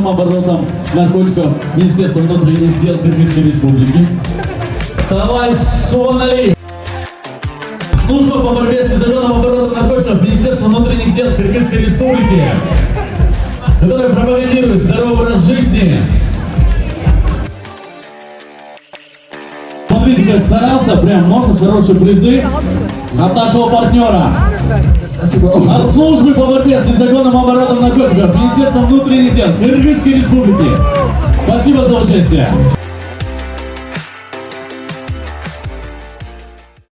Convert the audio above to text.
оборотом наркотиков Министерства внутренних дел Кыргызской Республики. Давай, Сонали! Служба по борьбе с незаконным оборотом наркотиков Министерства внутренних дел Кыргызской Республики, которая пропагандирует здоровый образ жизни. Смотрите, как старался, прям можно хорошие призы от нашего партнера. От службы по борьбе с незаконным оборотом наркотиков Министерства внутренних дел Кыргызской Республики. Спасибо за участие.